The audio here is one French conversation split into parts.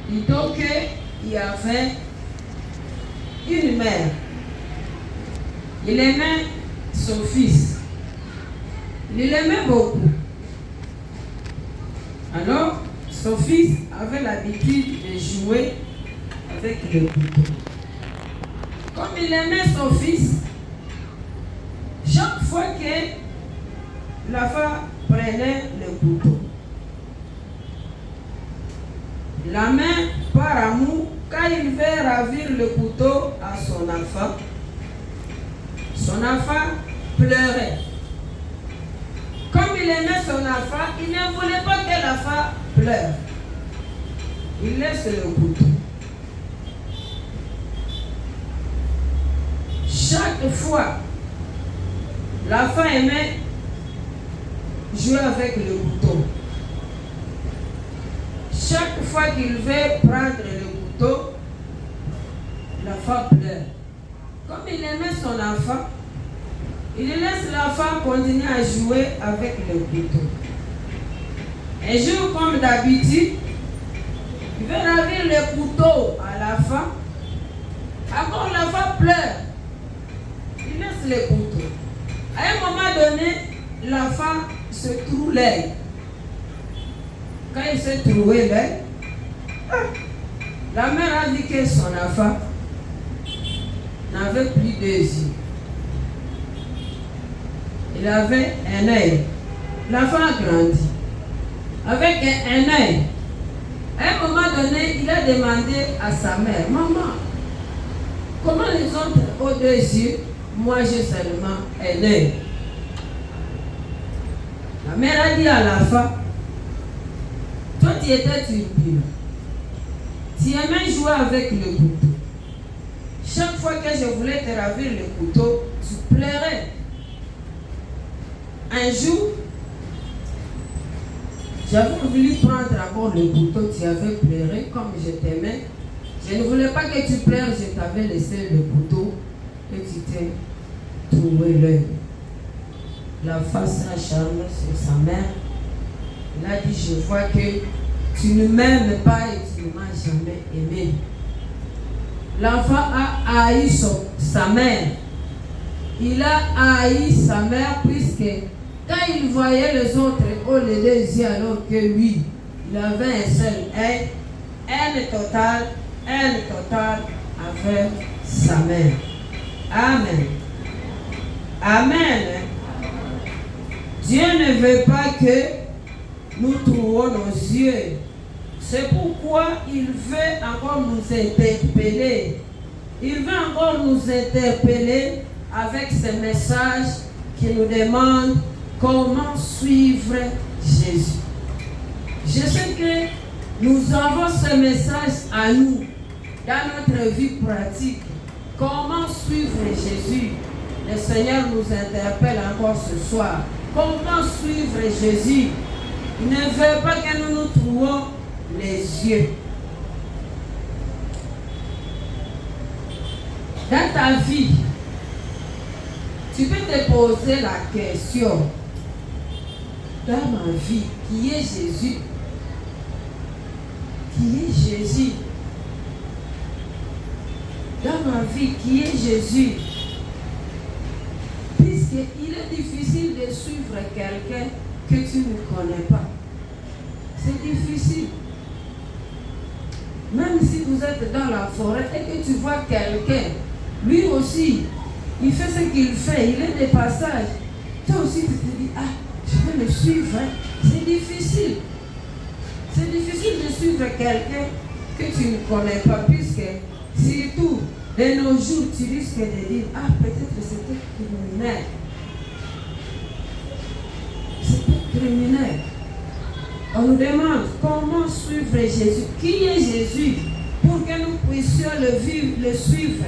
Plutôt qu'il y avait une mère. Il aimait son fils. Il l'aimait beaucoup. Alors, son fils avait l'habitude de jouer avec le couteau. Comme il aimait son fils, chaque fois que la femme prenait le couteau, la mère, par amour, quand il veut ravir le couteau à son enfant pleurait. Comme il aimait son enfant, il ne voulait pas que l'enfant pleure. Il laisse le couteau. Chaque fois, l'enfant aimait jouer avec le couteau. Chaque fois qu'il veut prendre le couteau, l'enfant pleure. Comme il aimait son enfant, il laisse l'enfant continuer à jouer avec le couteau. Un jour, comme d'habitude, il veut ravir le couteau à l'enfant. Encore l'enfant pleure. Il laisse le couteau. À un moment donné, l'enfant se trouve l'œil. Quand il s'est trouvé l'œil, la mère a dit que son enfant n'avait plus deux yeux. Il avait un œil. L'enfant a grandi. Avec un œil. À un moment donné, il a demandé à sa mère, maman, comment les autres ont deux yeux? Moi, j'ai seulement un œil. La mère a dit à l'enfant, toi, tu étais turbulent. Tu aimais jouer avec le couteau. Chaque fois que je voulais te ravir le couteau, tu pleurais. Un jour, j'avais voulu prendre d'abord le couteau, tu avais pleuré comme je t'aimais. Je ne voulais pas que tu pleures, je t'avais laissé le couteau et tu t'es trouvé l'œil. La face acharnée sur sa mère. Il a dit, je vois que tu ne m'aimes pas et tu ne m'as jamais aimé. L'enfant a haï sa mère. Il a haï sa mère puisque quand il voyait les autres ont les deux yeux alors que lui, il avait un seul œil, haine totale avec sa mère. Amen. Amen. Dieu ne veut pas que nous trouvions nos yeux. C'est pourquoi il veut encore nous interpeller. Il veut encore nous interpeller avec ce message qui nous demande comment suivre Jésus. Je sais que nous avons ce message à nous dans notre vie pratique. Comment suivre Jésus? Le Seigneur nous interpelle encore ce soir. Comment suivre Jésus? Il ne veut pas que nous nous trouvions les yeux. Dans ta vie, tu peux te poser la question, dans ma vie, qui est Jésus? Qui est Jésus? Dans ma vie, qui est Jésus? Puisqu'il est difficile de suivre quelqu'un que tu ne connais pas. C'est difficile. Même si vous êtes dans la forêt et que tu vois quelqu'un, lui aussi, il fait ce qu'il fait, il est de passage. Toi aussi, tu te dis, je vais le suivre. C'est difficile. C'est difficile de suivre quelqu'un que tu ne connais pas, puisque, surtout, de nos jours, tu risques de dire, peut-être c'était criminel. C'était criminel. On nous demande comment suivre Jésus. Qui est Jésus? Pour que nous puissions le vivre, le suivre.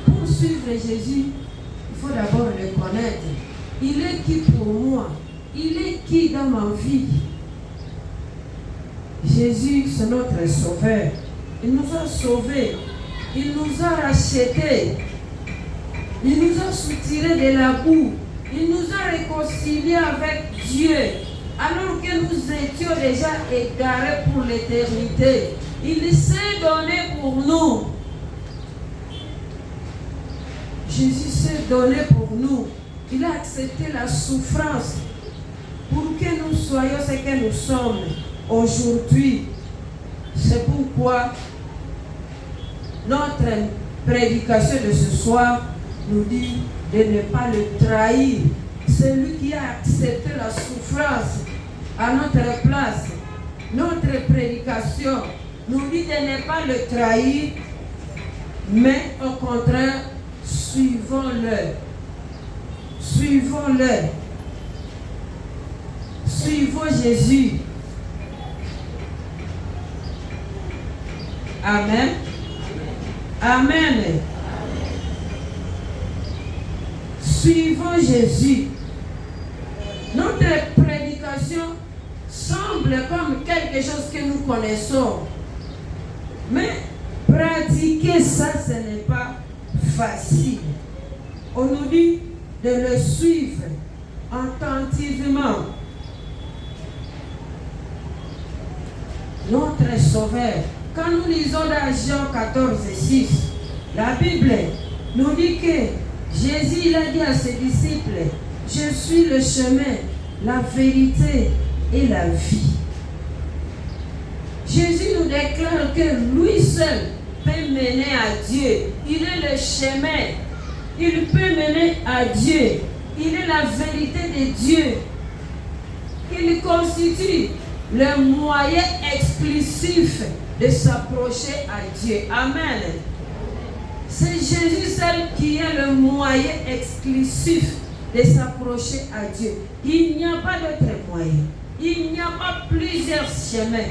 Pour suivre Jésus, il faut d'abord le connaître. Il est qui pour moi? Il est qui dans ma vie? Jésus, c'est notre sauveur. Il nous a sauvés. Il nous a rachetés. Il nous a soutirés de la boue. Il nous a réconciliés avec Dieu. alors que nous étions déjà égarés pour l'éternité. Il s'est donné pour nous. Jésus s'est donné pour nous. Il a accepté la souffrance pour que nous soyons ce que nous sommes aujourd'hui. C'est pourquoi notre prédication de ce soir nous dit de ne pas le trahir. C'est lui qui a accepté la souffrance à notre place. Notre prédication nous dit de ne pas le trahir, mais au contraire, suivons-le. Suivons-le. Suivons Jésus. Amen. Amen. Suivons Jésus. Notre prédication semble comme quelque chose que nous connaissons. Mais pratiquer ça, ce n'est pas facile. On nous dit de le suivre attentivement. Notre Sauveur. Quand nous lisons dans Jean 14:6, la Bible nous dit que Jésus il a dit à ses disciples, je suis le chemin, la vérité et la vie. Jésus nous déclare que lui seul peut mener à Dieu. Il est le chemin. Il peut mener à Dieu. Il est la vérité de Dieu. Il constitue le moyen exclusif de s'approcher à Dieu. Amen. C'est Jésus seul qui est le moyen exclusif de s'approcher à Dieu. Il n'y a pas d'autre moyen. Il n'y a pas plusieurs chemins,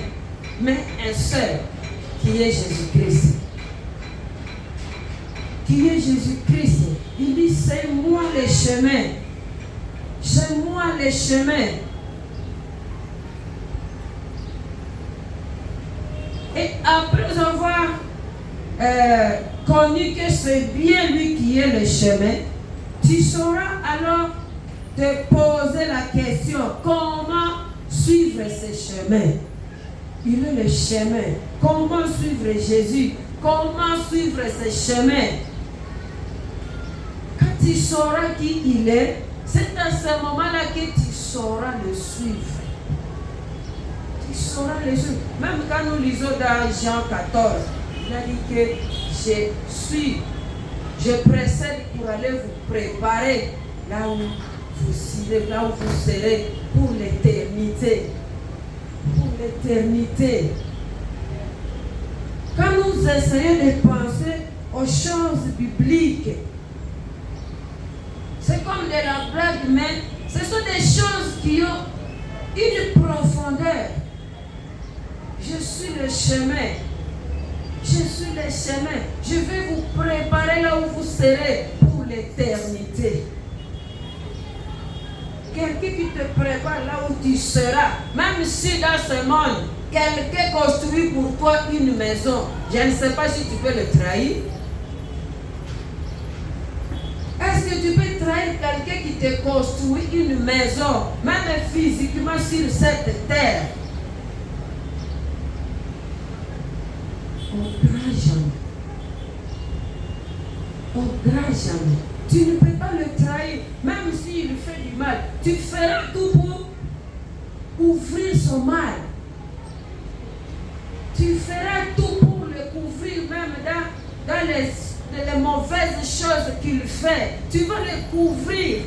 mais un seul, qui est Jésus-Christ. Qui est Jésus-Christ. Il dit, c'est moi le chemin. C'est moi le chemin. Et après avoir connu que c'est bien lui qui est le chemin, tu sauras alors te poser la question, comment suivre ce chemin? Il est le chemin. Comment suivre Jésus? Comment suivre ce chemin? Quand tu sauras qui il est, c'est à ce moment-là que tu sauras le suivre. Tu sauras le suivre. Même quand nous lisons dans Jean 14, il a dit que je précède pour aller vous préparer là où vous serez pour l'éternité. Pour l'éternité. Quand nous essayons de penser aux choses bibliques, c'est comme de la blague, mais ce sont des choses qui ont une profondeur. Je suis le chemin. Je suis le chemin. Je vais vous préparer là où vous serez pour l'éternité. Quelqu'un qui te prépare là où tu seras, même si dans ce monde, quelqu'un construit pour toi une maison, je ne sais pas si tu peux le trahir. Est-ce que tu peux trahir quelqu'un qui te construit une maison, même physiquement sur cette terre? Au grand jamais. Au grand jamais. Tu ne peux pas le trahir, même s'il fait du mal. Tu feras tout pour ouvrir son mal. Tu feras tout pour le couvrir, même dans les mauvaises choses qu'il fait. Tu vas le couvrir.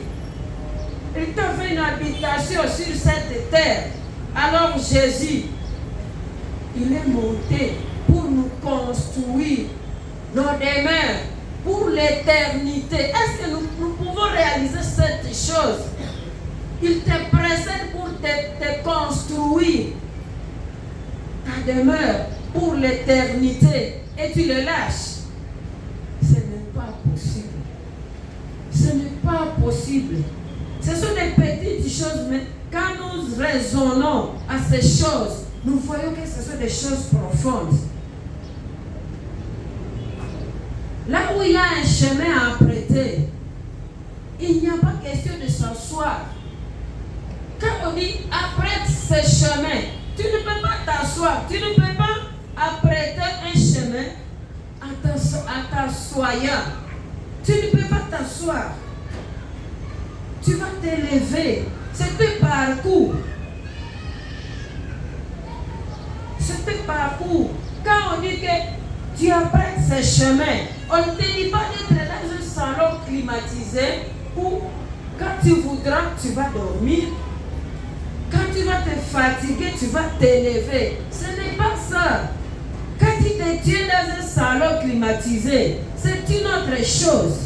Il t'a fait une habitation sur cette terre. Alors Jésus, il est monté pour nous construire nos demeures pour l'éternité. Est-ce que nous pouvons réaliser cette chose? Il te précède pour te construire ta demeure pour l'éternité et tu le lâches. Ce n'est pas possible. Ce n'est pas possible. Ce sont des petites choses, mais quand nous raisonnons à ces choses, nous voyons que ce sont des choses profondes. Là où il y a un chemin à emprunter, il n'y a pas question de s'asseoir. Quand on dit après t'asseoir. Tu ne peux pas apprêter un chemin à t'assoyant. Tu ne peux pas t'asseoir. Tu vas t'élever. C'est un parcours. C'est un parcours. Quand on dit que tu apprêtes ce chemin, on ne te dit pas d'être dans un salon climatisé où quand tu voudras, tu vas dormir. Quand tu vas te fatiguer, tu vas t'élever. Ce n'est pas ça. Quand tu te tiens dans un salon climatisé, c'est une autre chose.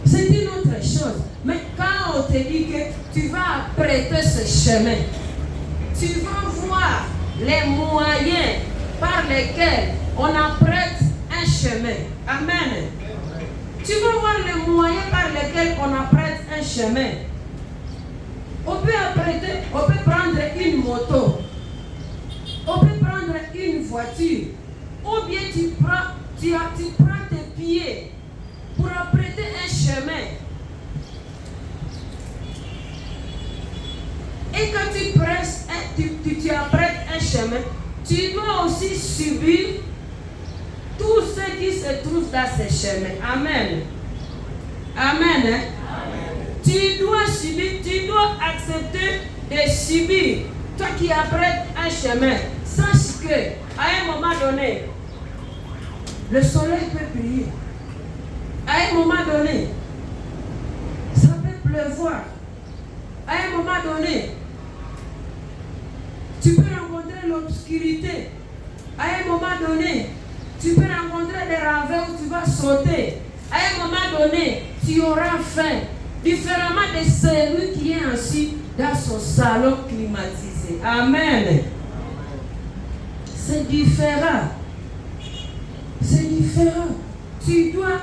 C'est une autre chose. Mais quand on te dit que tu vas apprêter ce chemin, tu vas voir les moyens par lesquels on apprête un chemin. Amen. Tu vas voir les moyens par lesquels on apprête un chemin. On peut apprêter, on peut prendre une moto, on peut prendre une voiture, ou bien tu prends tes pieds pour apprêter un chemin. Et quand tu apprêtes un chemin, tu dois aussi subir tout ce qui se trouve dans ce chemin. Amen. Amen. Hein? Tu dois subir, tu dois accepter de subir. Toi qui apprêtes un chemin, sache que à un moment donné, le soleil peut briller. À un moment donné, ça peut pleuvoir. À un moment donné, tu peux rencontrer l'obscurité. À un moment donné, tu peux rencontrer des ravins où tu vas sauter. À un moment donné, tu auras faim. Différemment de celui qui est assis dans son salon climatisé. Amen. C'est différent. C'est différent. Tu dois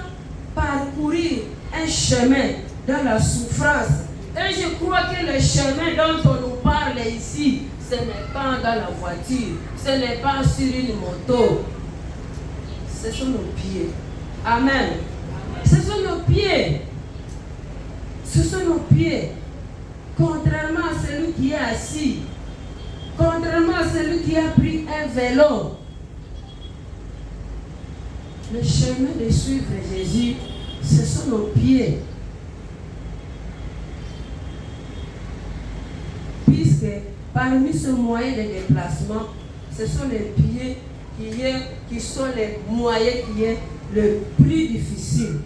parcourir un chemin dans la souffrance. Et je crois que le chemin dont on nous parle ici, ce n'est pas dans la voiture, ce n'est pas sur une moto. Ce sont nos pieds. Amen. Ce sont nos pieds. Ce sont nos pieds. Contrairement à celui qui est assis, contrairement à celui qui a pris un vélo, le chemin de suivre Jésus, ce sont nos pieds. Puisque parmi ce moyen de déplacement, ce sont les pieds qui sont les moyens qui est le plus difficile.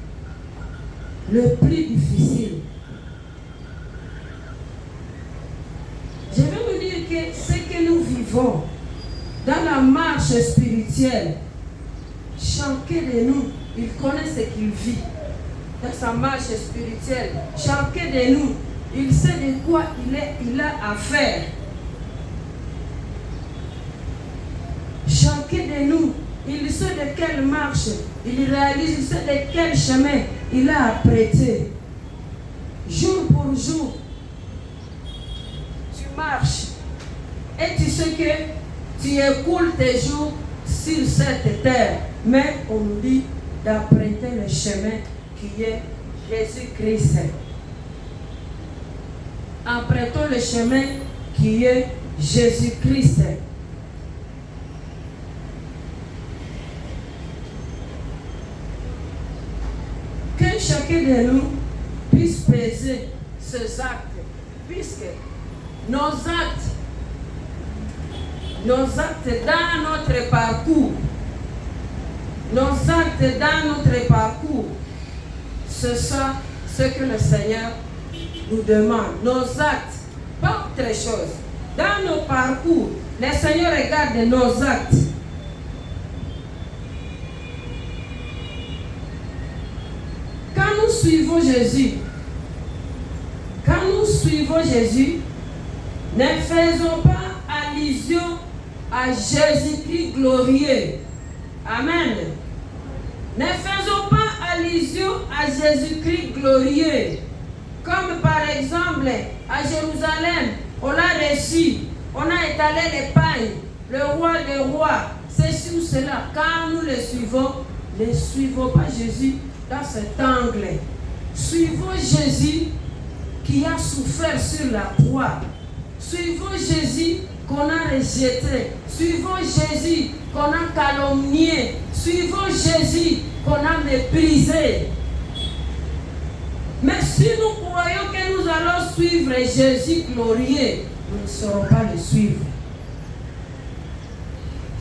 Le plus difficile. Je vais vous dire que ce que nous vivons dans la marche spirituelle, chacun de nous, il connaît ce qu'il vit dans sa marche spirituelle. Chacun de nous, il sait de quoi il a à faire. Chacun de nous, il sait de quelle marche il réalise, il sait de quel chemin il a apprêté. Jour pour jour, tu marches et tu sais que tu écoules tes jours sur cette terre. Mais on nous dit d'apprêter le chemin qui est Jésus-Christ. Apprêtons le chemin qui est Jésus-Christ. Que chacun de nous puisse peser ces actes, puisque nos actes dans notre parcours, c'est ça ce que le Seigneur nous demande. Nos actes, pas autre chose. Dans nos parcours, le Seigneur regarde nos actes. Quand nous suivons Jésus, ne faisons pas allusion à Jésus-Christ glorieux. Amen. Ne faisons pas allusion à Jésus-Christ glorieux. Comme par exemple, à Jérusalem, on l'a reçu, on a étalé les pailles, le roi des rois, ceci ou cela. Quand nous le suivons, ne suivons pas Jésus dans cet angle. Suivons Jésus qui a souffert sur la croix. Suivons Jésus qu'on a rejeté. Suivons Jésus qu'on a calomnié. Suivons Jésus qu'on a méprisé. Mais si nous croyons que nous allons suivre Jésus glorieux, nous ne saurons pas le suivre.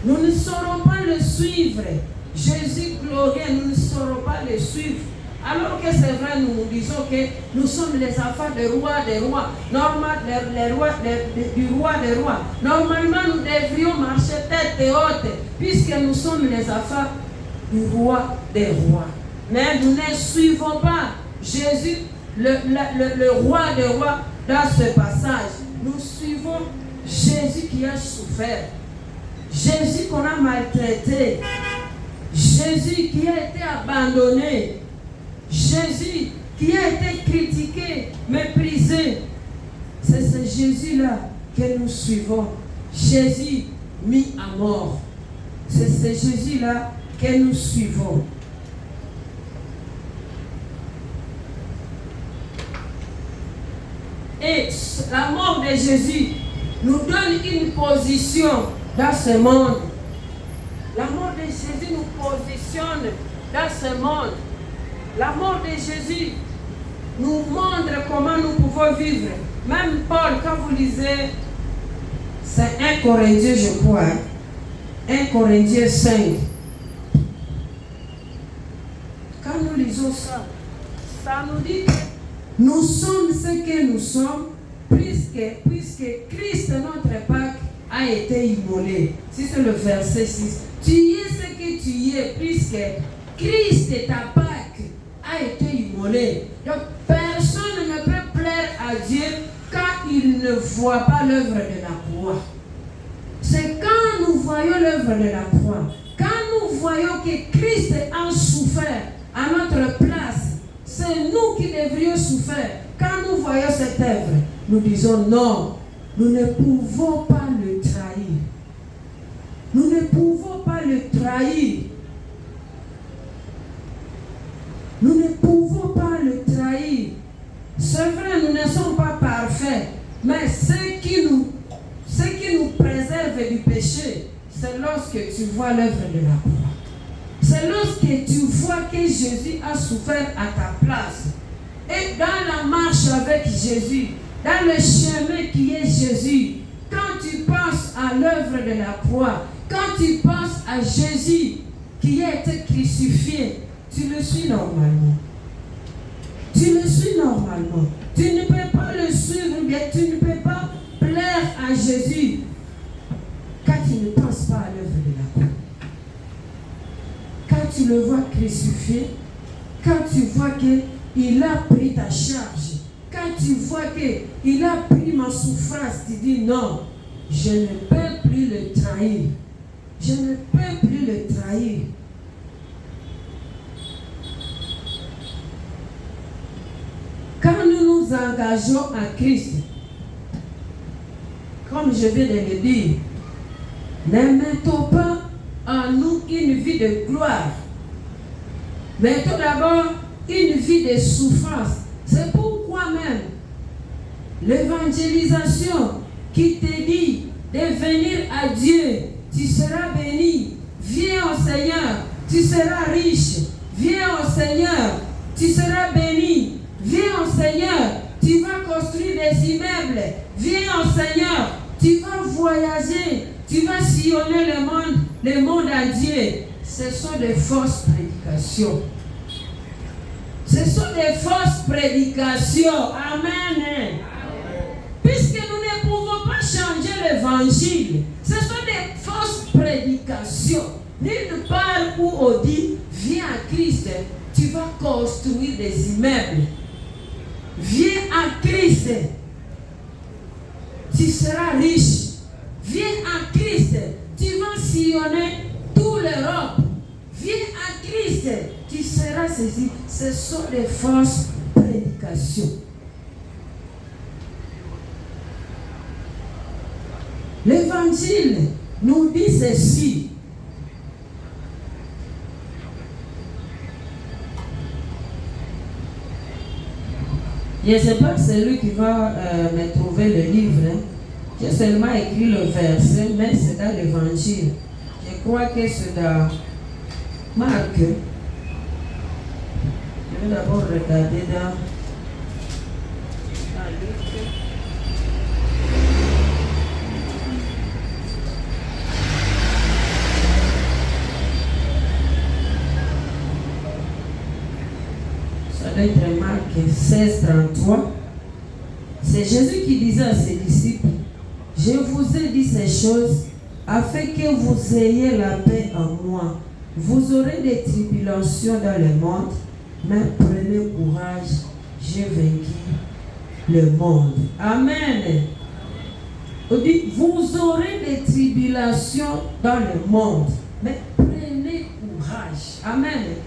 Nous ne saurons pas le suivre. Jésus glorieux, nous ne saurons pas le suivre. Alors que c'est vrai, nous nous disons que nous sommes les enfants des rois des rois. Normalement, les rois du roi des rois. Normalement, nous devrions marcher tête haute, puisque nous sommes les enfants du roi des rois. Mais nous ne suivons pas Jésus, le roi des rois, dans ce passage. Nous suivons Jésus qui a souffert. Jésus qu'on a maltraité. Jésus qui a été abandonné. Jésus qui a été critiqué, méprisé. C'est ce Jésus-là que nous suivons. Jésus mis à mort. C'est ce Jésus-là que nous suivons. Et la mort de Jésus nous donne une position dans ce monde. La mort de Jésus nous positionne dans ce monde. La mort de Jésus nous montre comment nous pouvons vivre. Même Paul, quand vous lisez, c'est 1 Corinthiens, je crois, 1 Corinthiens 5. Quand nous lisons ça, ça nous dit que nous sommes ce que nous sommes, puisque Christ, notre Pâque, a été immolé. Si c'est le verset 6. Tu es ce que tu es, puisque Christ, ta Pâque, a été immolé. Donc, personne ne peut plaire à Dieu quand il ne voit pas l'œuvre de la croix. C'est quand nous voyons l'œuvre de la croix, quand nous voyons que Christ a souffert à notre place, c'est nous qui devrions souffrir. Quand nous voyons cette œuvre, nous disons non, nous ne pouvons pas le trahir. Nous ne pouvons pas le trahir. Nous ne pouvons pas le trahir. C'est vrai, nous ne sommes pas parfaits, mais ce qui nous préserve du péché, c'est lorsque tu vois l'œuvre de la croix. C'est lorsque tu vois que Jésus a souffert à ta place. Et dans la marche avec Jésus, dans le chemin qui est Jésus, quand tu penses à l'œuvre de la croix, quand tu penses à Jésus qui a été crucifié, tu le suis normalement. Tu le suis normalement. Tu ne peux pas le suivre, mais tu ne peux pas plaire à Jésus quand tu ne penses pas à l'œuvre de la croix. Quand tu le vois crucifié, quand tu vois qu'il a pris ta charge, quand tu vois qu'il a pris ma souffrance, tu dis non, je ne peux plus le trahir. Je ne peux plus le trahir. Quand nous nous engageons à Christ, comme je viens de le dire, ne mettons pas en nous une vie de gloire. Mettons d'abord une vie de souffrance. C'est pourquoi même l'évangélisation qui te dit de venir à Dieu, tu seras béni. Viens au Seigneur, tu seras riche. Viens au Seigneur, tu seras béni. Viens au Seigneur, tu vas construire des immeubles. Viens au Seigneur, tu vas voyager. Tu vas sillonner le monde entier. Ce sont des fausses prédications. Ce sont des fausses prédications. Amen. Puisque nous ne pouvons pas changer l'évangile. Ce sont des fausses prédications. Nulle part où on dit, viens à Christ, tu vas construire des immeubles. Viens à Christ, tu seras riche. Viens à Christ, tu vas sillonner toute l'Europe. Viens à Christ, tu seras saisi. Ce sont des fausses prédications. L'évangile nous dit ceci. Je ne sais pas celui qui va me trouver le livre. Hein. J'ai seulement écrit le verset, mais c'est dans l'évangile. Je crois que c'est dans Marc. Je vais d'abord regarder dans Luc. Ça doit être Marc 16, 33. C'est Jésus qui disait à ses disciples, je vous ai dit ces choses afin que vous ayez la paix en moi. Vous aurez des tribulations dans le monde, mais prenez courage, j'ai vaincu le monde. Amen. On dit, vous aurez des tribulations dans le monde, mais prenez courage. Amen.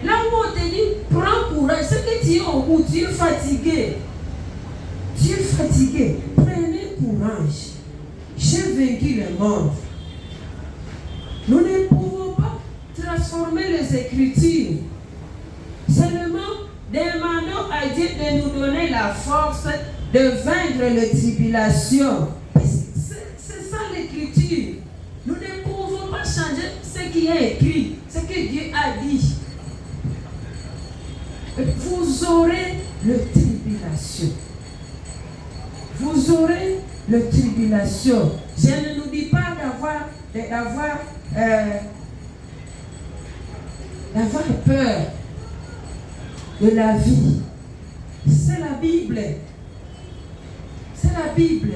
Là où on te dit, prends courage, c'est que tu es au bout, tu es fatigué. Tu es fatigué, prenez courage. J'ai vaincu le monde. Nous ne pouvons pas transformer les Écritures. Seulement, demandons à Dieu de nous donner la force de vaincre les tribulations. C'est ça l'Écriture. Nous ne pouvons pas changer ce qui est écrit, ce que Dieu a dit. Vous aurez le tribulation. Vous aurez le tribulation. Je ne nous dis pas d'avoir peur de la vie. C'est la Bible. C'est la Bible.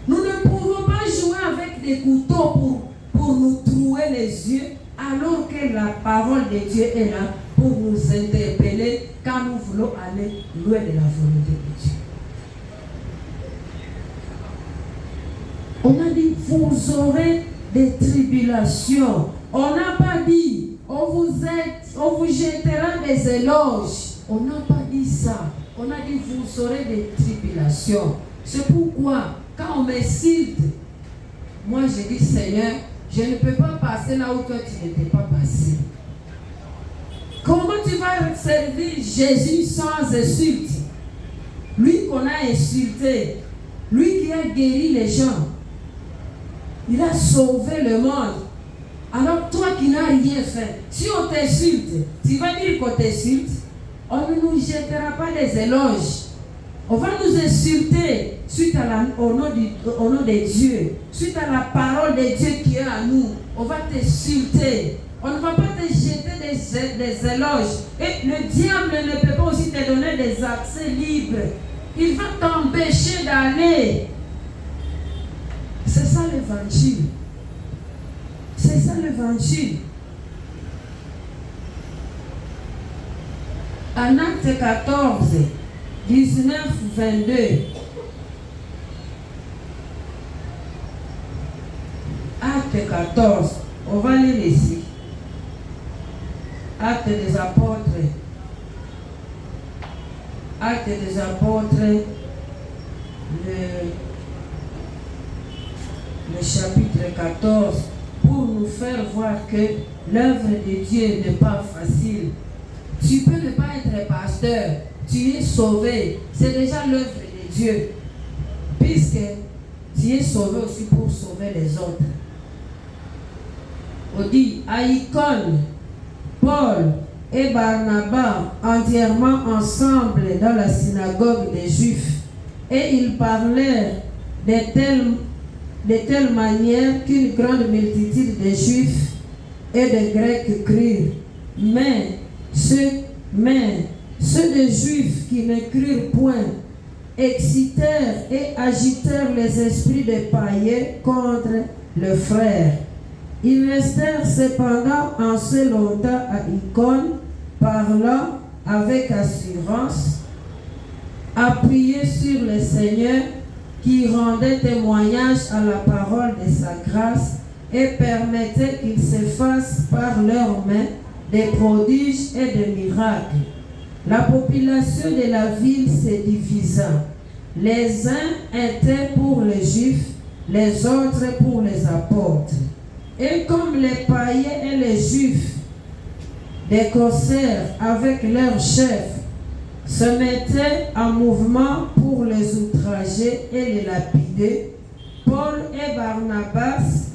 Nous ne pouvons pas jouer avec des couteaux pour nous trouer les yeux, alors que la parole de Dieu est là pour nous interpeller quand nous voulons aller loin de la volonté de Dieu. On a dit, vous aurez des tribulations. On n'a pas dit, on vous jettera des éloges. On n'a pas dit ça. On a dit, vous aurez des tribulations. C'est pourquoi, quand on m'insulte, moi je dis, Seigneur, je ne peux pas passer là où toi tu n'étais pas passé. Comment tu vas servir Jésus sans insulte? Lui qu'on a insulté, lui qui a guéri les gens. Il a sauvé le monde. Alors toi qui n'as rien fait, si on t'insulte, tu vas dire qu'on t'insulte, on ne nous jettera pas des éloges. On va nous insulter suite au nom de Dieu, suite à la parole de Dieu qui est à nous. On va t'insulter. On ne va pas te jeter des éloges. Et le diable ne peut pas aussi te donner des accès libres. Il va t'empêcher d'aller. C'est ça l'évangile. C'est ça l'évangile. En Acte 14, 19, 22. Acte 14. On va lire ici. Acte des apôtres. Acte des apôtres. Le chapitre 14. Pour nous faire voir que l'œuvre de Dieu n'est pas facile. Tu peux ne pas être pasteur. Tu es sauvé. C'est déjà l'œuvre de Dieu. Puisque tu es sauvé aussi pour sauver les autres. On dit à Icône, Paul et Barnabas entièrement ensemble dans la synagogue des Juifs. Et ils parlèrent de telle manière qu'une grande multitude de Juifs et de Grecs crurent. Mais ceux des Juifs qui ne crurent point excitèrent et agitèrent les esprits des païens contre le frère. Ils restèrent cependant assez longtemps à Icône, parlant avec assurance, appuyés sur le Seigneur qui rendait témoignage à la parole de sa grâce et permettait qu'il se fasse par leurs mains des prodiges et des miracles. La population de la ville se divisa. Les uns étaient pour les Juifs, les autres pour les apôtres. Et comme les païens et les Juifs décorsèrent avec leurs chefs, se mettaient en mouvement pour les outrager et les lapider, Paul et Barnabas,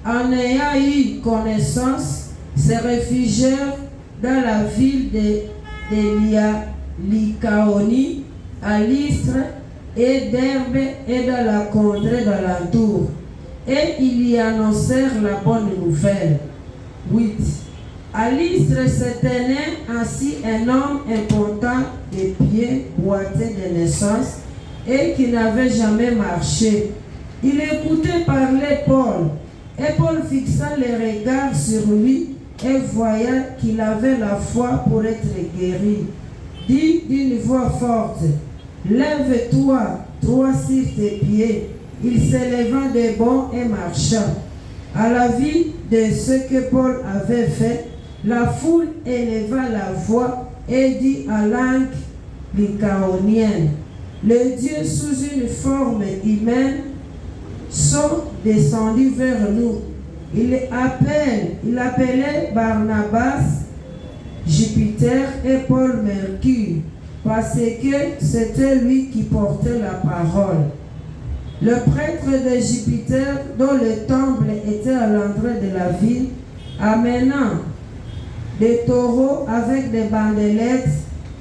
en ayant eu connaissance, se réfugièrent dans la ville de Lycaonie, à Lystre et d'Herbe et dans la contrée d'alentour. Et ils y annoncèrent la bonne nouvelle. 8. À Lystre se tenait ainsi un homme impotent des pieds, boiteux de naissance, et qui n'avait jamais marché. Il écoutait parler Paul, et Paul fixa les regards sur lui et voyant qu'il avait la foi pour être guéri, dit d'une voix forte, « Lève-toi, toi sur tes pieds. » Il s'éleva de bond et marcha. À la vue de ce que Paul avait fait, la foule éleva la voix et dit à langue lycaonienne, « Les dieux sous une forme humaine sont descendus vers nous. » Il appelait Barnabas Jupiter et Paul Mercure, parce que c'était lui qui portait la parole. Le prêtre de Jupiter, dont le temple était à l'entrée de la ville, amenant des taureaux avec des bandelettes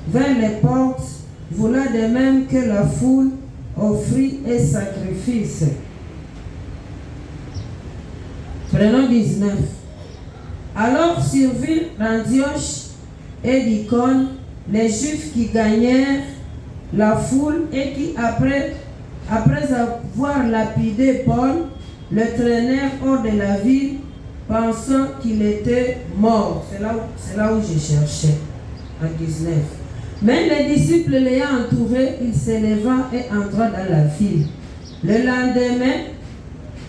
vers les portes, voulant de même que la foule offrit et sacrifice. Prenons 19. Alors survirent d'Antioche et d'Icône les Juifs qui gagnèrent la foule et qui, après avoir lapidé Paul, le traînèrent hors de la ville, pensant qu'il était mort. C'est là où je cherchais, en 19. Mais les disciples l'ayant entouré, il s'éleva et entra dans la ville. Le lendemain,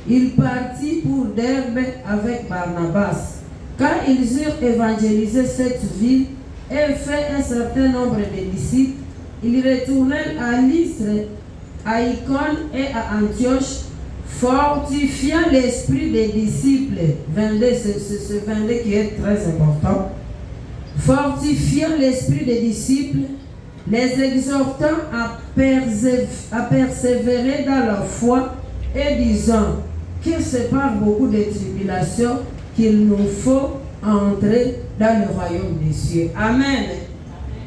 il partit pour Derbe avec Barnabas. Quand ils eurent évangélisé cette ville et fait un certain nombre de disciples, ils retournèrent à Lystre, à Icône et à Antioche, fortifiant l'esprit des disciples. 22, c'est 22 qui est très important. Fortifiant l'esprit des disciples, les exhortant à persévérer dans leur foi et disant que c'est par beaucoup de tribulations qu'il nous faut entrer dans le royaume des cieux. Amen.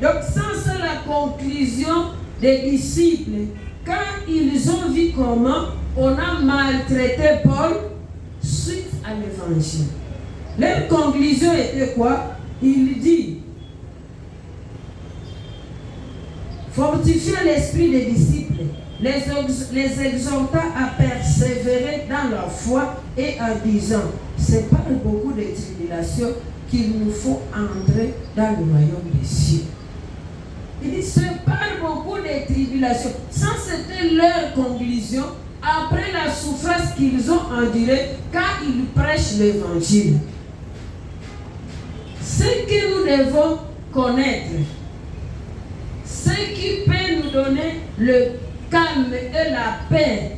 Donc ça c'est la conclusion des disciples. Quand ils ont vu comment on a maltraité Paul suite à l'évangile. Leur conclusion était quoi? Il dit, fortifiant l'esprit des disciples, les exhortant à persévérer dans leur foi et en disant, c'est par beaucoup de tribulations qu'il nous faut entrer dans le royaume des cieux. Il dit, c'est par beaucoup de tribulations. Ça, c'était leur conclusion après la souffrance qu'ils ont endurée quand ils prêchent l'évangile. Ce que nous devons connaître, ce qui peut nous donner le calme et la paix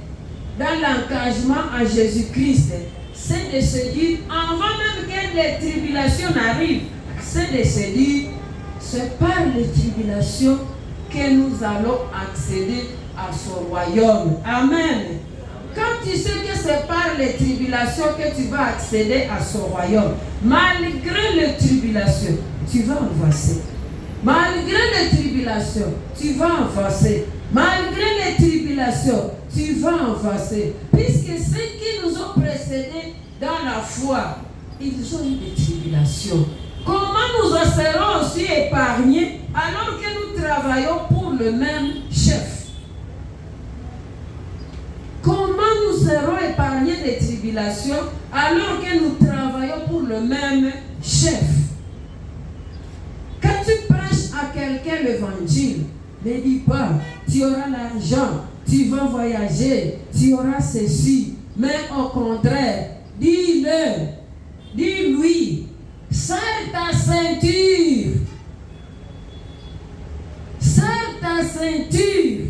dans l'engagement à Jésus-Christ, c'est de se dire, avant même que les tribulations n'arrivent, c'est de se dire, c'est par les tribulations que nous allons accéder à son royaume. Amen. Quand tu sais que c'est par les tribulations que tu vas accéder à son royaume, malgré les tribulations, tu vas avancer. Malgré les tribulations, tu vas avancer. Malgré les tribulations, tu vas avancer. Puisque ceux qui nous ont précédés dans la foi, ils ont eu des tribulations. Comment nous en serons aussi épargnés alors que nous travaillons pour le même chef? Comment nous serons épargnés des tribulations alors que nous travaillons pour le même chef? Quand tu prêches à quelqu'un l'évangile, ne dis pas, tu auras l'argent, tu vas voyager, tu auras ceci. Mais au contraire, dis-lui, serre ta ceinture. Serre ta ceinture.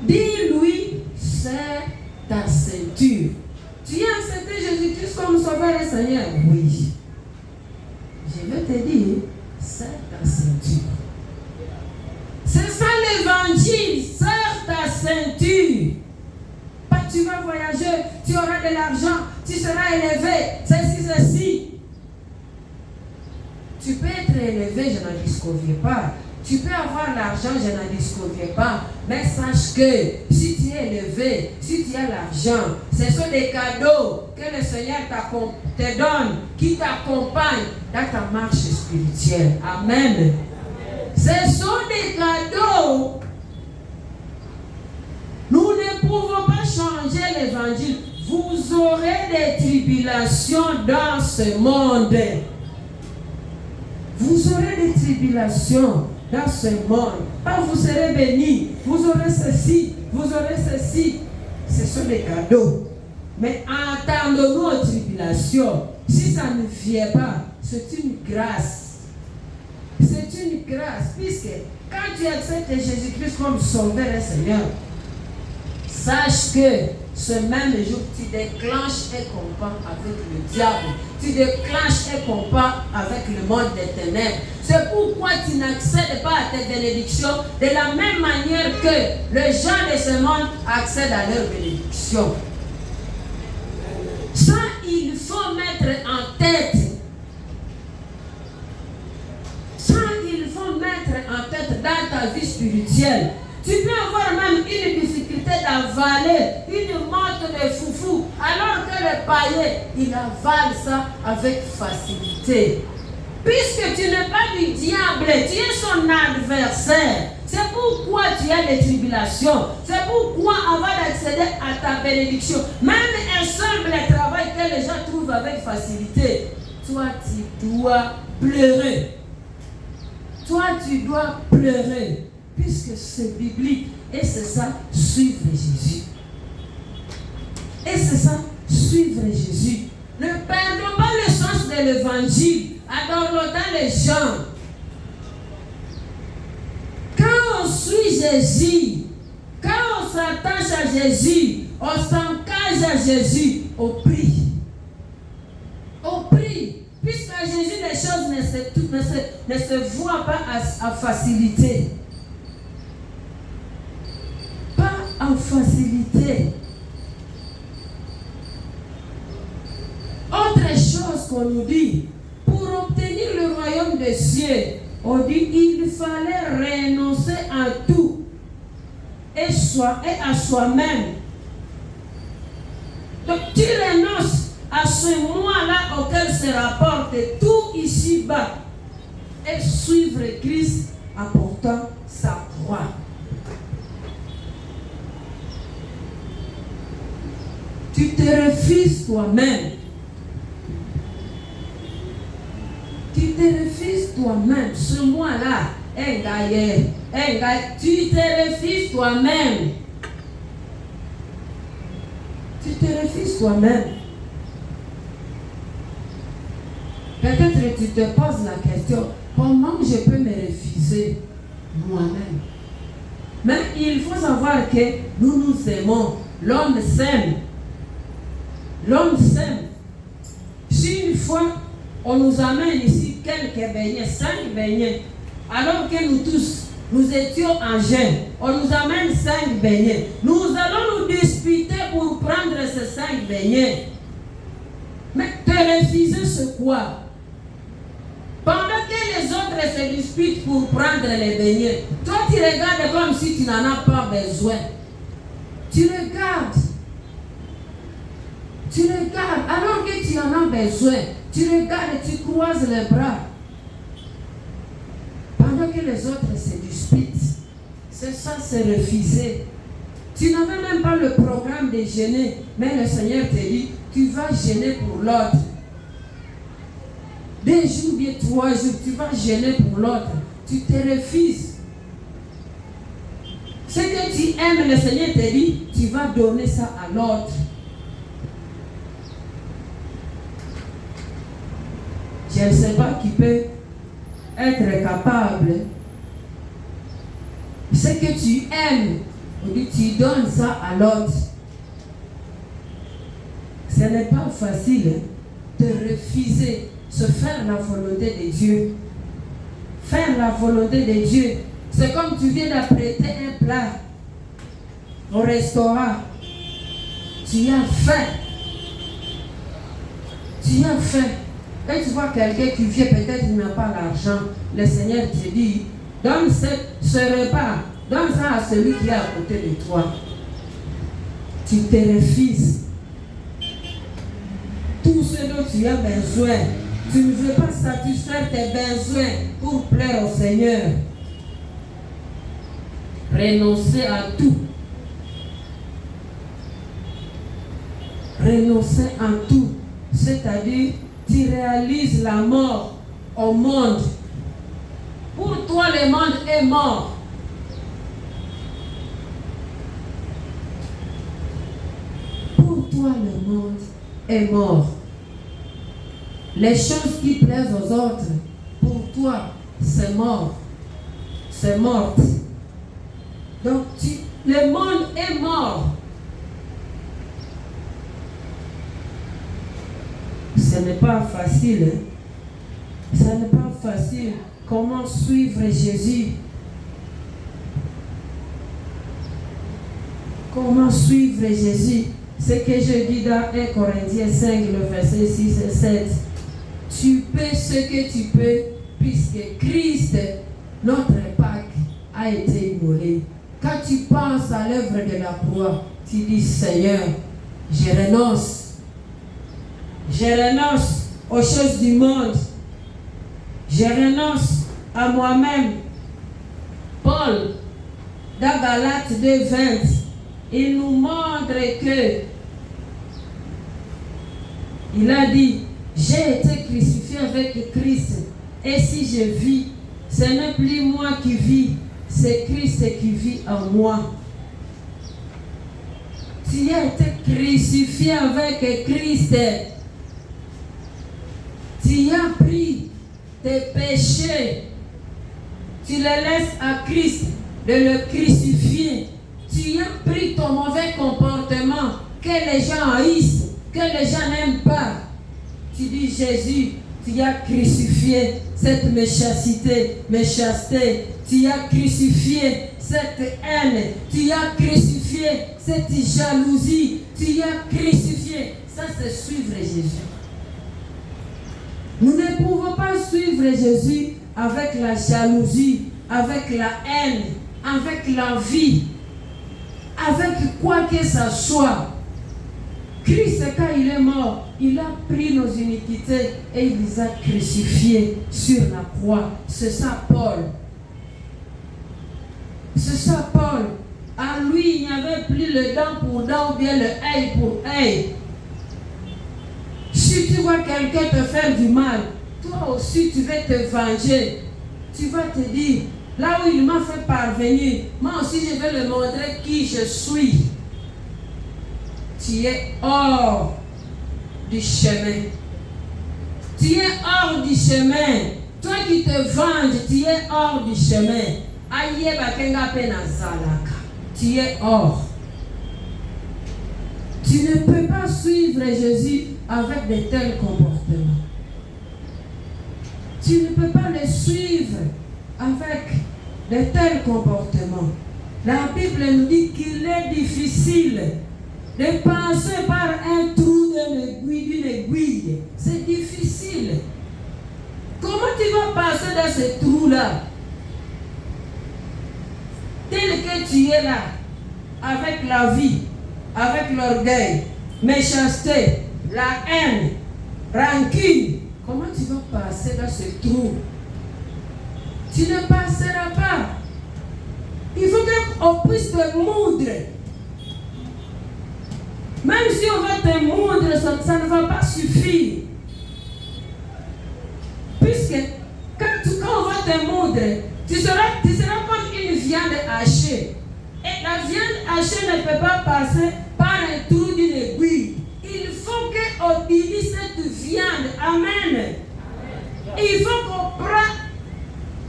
Dis-lui, serre ta ceinture. Tu as accepté Jésus-Christ comme Sauveur et Seigneur? Oui. Je vais te dire, serre ta ceinture. C'est ça l'évangile, serre ta ceinture. voyager, tu auras de l'argent, tu seras élevé, ceci. Tu peux être élevé, je n'en disconviens pas. Tu peux avoir l'argent, je n'en disconviens pas. Mais sache que si tu es élevé, si tu as l'argent, ce sont des cadeaux que le Seigneur te donne, qui t'accompagnent dans ta marche spirituelle. Amen. Ce sont des cadeaux. Nous ne pouvons pas changer l'évangile. Vous aurez des tribulations dans ce monde. Vous aurez des tribulations dans ce monde. Pas vous serez bénis. Vous aurez ceci. Vous aurez ceci. Ce sont des cadeaux. Mais attendons-nous aux tribulations. Si ça ne vient pas, c'est une grâce. C'est une grâce. Puisque quand tu acceptes Jésus-Christ comme Sauveur et Seigneur, sache que ce même jour, tu déclenches un combat avec le diable. Tu déclenches un combat avec le monde des ténèbres. C'est pourquoi tu n'accèdes pas à tes bénédictions de la même manière que les gens de ce monde accèdent à leurs bénédictions. Ça, il faut mettre en tête. Ça, il faut mettre en tête dans ta vie spirituelle. Tu peux avoir même une difficulté d'avaler une morte de foufou, alors que le païen, il avale ça avec facilité. Puisque tu n'es pas du diable, tu es son adversaire. C'est pourquoi tu as des tribulations. C'est pourquoi avant d'accéder à ta bénédiction, même un simple travail que les gens trouvent avec facilité, toi tu dois pleurer. Toi tu dois pleurer. Puisque c'est biblique. Et c'est ça, suivre Jésus. Et c'est ça, suivre Jésus. Ne perdons pas le sens de l'évangile. Adorons les gens. Quand on suit Jésus, quand on s'attache à Jésus, on s'engage à Jésus, on prie. On prie. Puisqu'à Jésus, les choses ne se voient pas à facilité. En facilité. Autre chose qu'on nous dit, pour obtenir le royaume des cieux, on dit il fallait renoncer à tout et à soi-même. Donc tu renonces à ce moi-là auquel se rapporte tout ici-bas et suivre Christ en portant sa croix. Tu te refuses toi-même. Tu te refuses toi-même. Ce moi-là, tu te refuses toi-même. Tu te refuses toi-même. Peut-être tu te poses la question, comment je peux me refuser moi-même? Mais il faut savoir que nous nous aimons. L'homme s'aime. L'homme s'aime. Si une fois, on nous amène ici quelques beignets, 5 beignets, alors que nous tous, nous étions en jeûne, on nous amène 5 beignets. Nous allons nous disputer pour prendre ces 5 beignets. Mais te refuser, c'est quoi? Pendant que les autres se disputent pour prendre les beignets, toi tu regardes comme si tu n'en as pas besoin. Tu regardes. Tu regardes, alors que tu en as besoin, tu regardes et tu croises les bras. Pendant que les autres se disputent, c'est ça, c'est refuser. Tu n'avais même pas le programme de jeûner, mais le Seigneur te dit, tu vas jeûner pour l'autre. 2 jours, bien 3 jours, tu vas jeûner pour l'autre. Tu te refuses. Ce que tu aimes, le Seigneur te dit, tu vas donner ça à l'autre. Je ne sais pas qui peut être capable. Ce que tu aimes, on dit tu donnes ça à l'autre. Ce n'est pas facile de refuser, se faire la volonté de Dieu. Faire la volonté de Dieu. C'est comme tu viens d'apprêter un plat au restaurant. Tu as faim. Tu as faim. Et tu vois quelqu'un qui vient, peut-être il n'a pas l'argent. Le Seigneur te dit, donne ce repas, donne ça à celui qui est à côté de toi. Tu te refuses. Tout ce dont tu as besoin, tu ne veux pas satisfaire tes besoins pour plaire au Seigneur. Renoncer à tout. Renoncer à tout. C'est-à-dire, tu réalises la mort au monde. Pour toi, le monde est mort. Pour toi, le monde est mort. Les choses qui plaisent aux autres, pour toi, c'est mort. C'est morte. Donc, le monde est mort. Ce n'est pas facile. Hein? Ce n'est pas facile. Comment suivre Jésus? Comment suivre Jésus? Ce que je dis dans 1 Corinthiens 5, le verset 6 et 7. Tu peux ce que tu peux, puisque Christ, notre Pâque, a été immolé. Quand tu penses à l'œuvre de la croix, tu dis, Seigneur, je renonce. Je renonce aux choses du monde. Je renonce à moi-même. Paul, dans Galates 2:20, il nous montre que il a dit, j'ai été crucifié avec Christ. Et si je vis, ce n'est plus moi qui vis, c'est Christ qui vit en moi. Tu as été crucifié avec Christ. Tu as pris tes péchés. Tu les laisses à Christ de le crucifier. Tu as pris ton mauvais comportement que les gens haïssent, que les gens n'aiment pas. Tu dis, Jésus, tu as crucifié cette méchanceté. Tu as crucifié cette haine. Tu as crucifié cette jalousie. Tu as crucifié. Ça, c'est suivre Jésus. Nous ne pouvons pas suivre Jésus avec la jalousie, avec la haine, avec l'envie, avec quoi que ce soit. Christ, quand il est mort, il a pris nos iniquités et il les a crucifiés sur la croix. C'est ça, Paul. C'est ça, Paul. À lui, il n'y avait plus le dent pour dent ou bien le œil pour œil. Si tu vois quelqu'un te faire du mal, toi aussi tu veux te venger. Tu vas te dire, là où il m'a fait parvenir, moi aussi je vais lui montrer qui je suis. Tu es hors du chemin. Tu es hors du chemin. Toi qui te venges, tu es hors du chemin. Tu es hors. Tu ne peux pas suivre Jésus avec de tels comportements. Tu ne peux pas le suivre avec de tels comportements. La Bible nous dit qu'il est difficile de passer par un trou d'une aiguille. C'est difficile. Comment tu vas passer dans ce trou-là? Tel que tu es là, avec la vie, avec l'orgueil, méchanceté, la haine, rancune. Comment tu vas passer dans ce trou? Tu ne passeras pas. Il faut qu'on puisse te moudre. Même si on va te moudre, ça ne va pas suffire. Puisque quand on va te moudre, tu seras comme une viande hachée. Et la viande hachée ne peut pas passer par un trou d'une aiguille. Il faut qu'on divise cette viande. Amen. Il faut qu'on prenne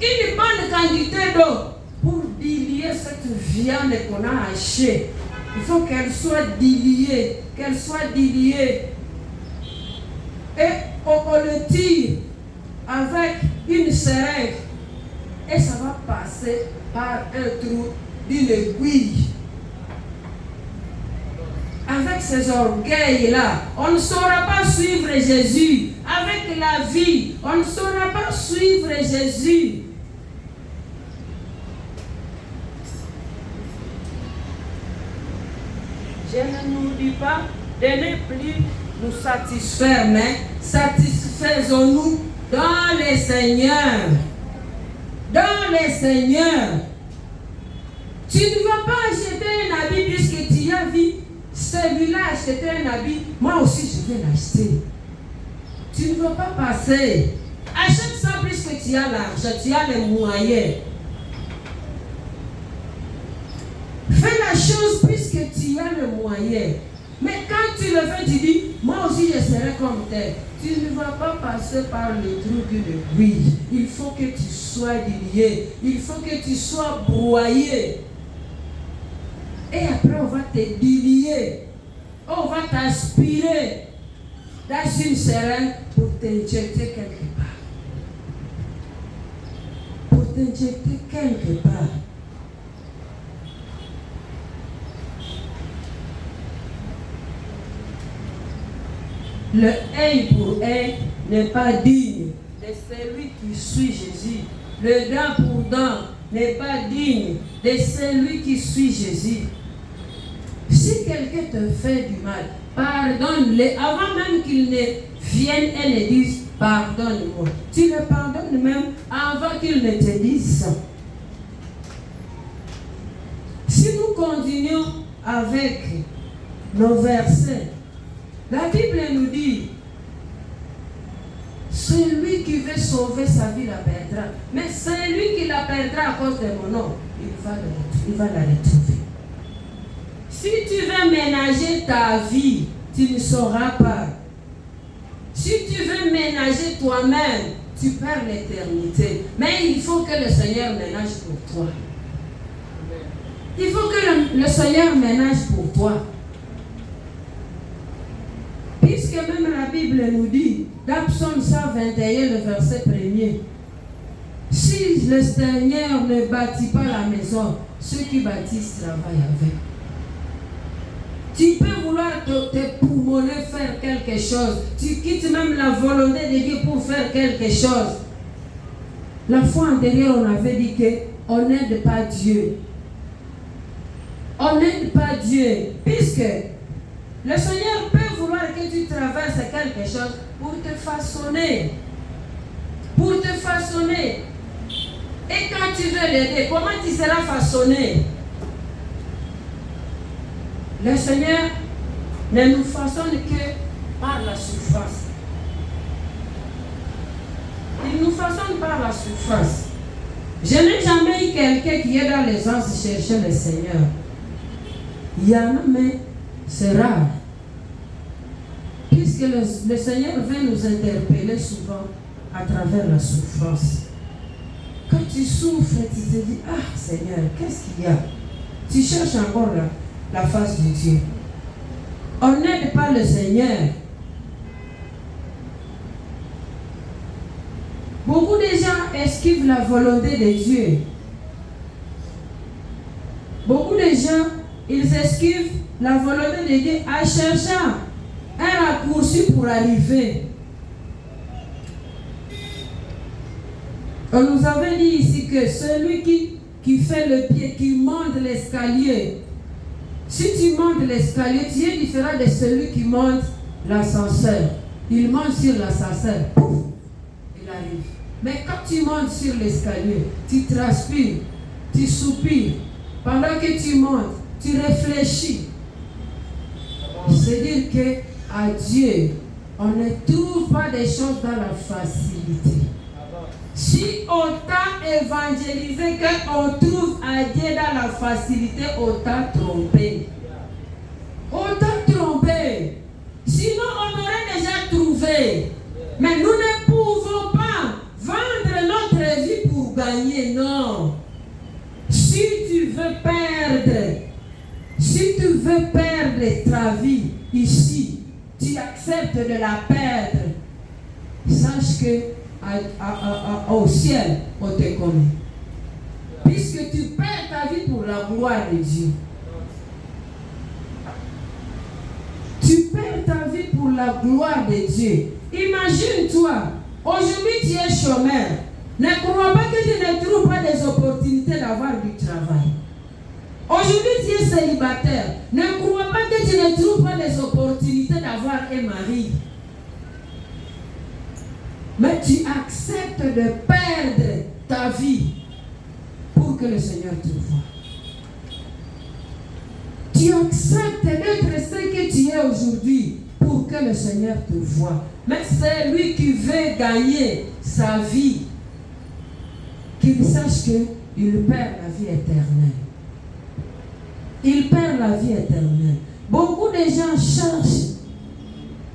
une bonne quantité d'eau pour diluer cette viande qu'on a hachée. Il faut qu'elle soit diluée, Et on le tire avec une seringue. Et ça va passer par un trou d'une aiguille. Avec avec ces orgueils-là, on ne saura pas suivre Jésus. Avec la vie, on ne saura pas suivre Jésus. Je ne nous dis pas de ne plus nous satisfaire, mais satisfaisons-nous dans les Seigneurs. Dans les Seigneurs. Tu ne vas pas acheter un habit puisque tu as vu celui-là acheter un habit. Moi aussi, je vais l'acheter. Tu ne vas pas passer. Achète ça puisque tu as l'argent, tu as les moyens. Fais la chose puisque tu as le moyen. Mais quand tu le fais, tu dis, moi aussi je serai comme tel. Tu ne vas pas passer par le truc de oui. Il faut que tu sois délié. Il faut que tu sois broyé. Et après, on va te délier. On va t'aspirer dans une seringue pour t'injecter quelque part. Pour t'injecter quelque part. Le œil pour œil n'est pas digne de celui qui suit Jésus. Le dent pour dent n'est pas digne de celui qui suit Jésus. Si quelqu'un te fait du mal, pardonne-le avant même qu'il ne vienne et ne dise pardonne-moi. Tu le pardonnes même avant qu'il ne te dise ça. Si nous continuons avec nos versets, la Bible nous dit, celui qui veut sauver sa vie la perdra. Mais celui qui la perdra à cause de mon nom, il va la retrouver. Si tu veux ménager ta vie, tu ne sauras pas. Si tu veux ménager toi-même, tu perds l'éternité. Mais il faut que le Seigneur ménage pour toi. Il faut que le Seigneur ménage pour toi. Puisque même la Bible nous dit, dans Psaume 121, le verset 1er, si le Seigneur ne bâtit pas la maison, ceux qui bâtissent travaillent avec. Tu peux vouloir te poumonner faire quelque chose. Tu quittes même la volonté de Dieu pour faire quelque chose. La fois antérieure, on avait dit qu'on n'aide pas Dieu. On n'aide pas Dieu. Puisque le Seigneur peut vouloir que tu traverses quelque chose pour te façonner. Pour te façonner. Et quand tu veux l'aider, comment tu seras façonné? Le Seigneur ne nous façonne que par la souffrance. Il nous façonne par la souffrance. Je n'ai jamais eu quelqu'un qui est dans les anges chercher le Seigneur. Il y en a, mais c'est rare. Puisque le Seigneur vient nous interpeller souvent à travers la souffrance. Quand tu souffres, tu te dis, ah Seigneur, qu'est-ce qu'il y a? Tu cherches encore la face de Dieu. On n'aide pas le Seigneur. Beaucoup de gens esquivent la volonté de Dieu. Beaucoup de gens, ils esquivent la volonté de Dieu en cherchant un raccourci pour arriver. On nous avait dit ici que celui qui fait le pied, qui monte l'escalier, si tu montes l'escalier, tu es différent de celui qui monte l'ascenseur. Il monte sur l'ascenseur, pouf, il arrive. Mais quand tu montes sur l'escalier, tu transpires, tu soupires. Pendant que tu montes, tu réfléchis. C'est-à-dire qu'à Dieu, on ne trouve pas des choses dans la facilité. Si on t'a évangélisé qu'on trouve à Dieu dans la facilité, on t'a trompé. On t'a trompé. Sinon, on aurait déjà trouvé. Mais nous ne pouvons pas vendre notre vie pour gagner, non. Si tu veux perdre ta vie ici, tu acceptes de la perdre. Sache que au ciel, on te connaît. Puisque tu perds ta vie pour la gloire de Dieu. la gloire de Dieu. Imagine-toi, aujourd'hui tu es chômeur. Ne crois pas que tu ne trouves pas des opportunités d'avoir du travail. Aujourd'hui tu es célibataire. Ne crois pas que tu ne trouves pas des opportunités d'avoir un mari. Mais tu acceptes de perdre ta vie pour que le Seigneur te voie. Tu acceptes d'être ce que tu es aujourd'hui pour que le Seigneur te voie. Mais c'est lui qui veut gagner sa vie. Qu'il sache qu'il perd la vie éternelle. Il perd la vie éternelle. Beaucoup de gens cherchent.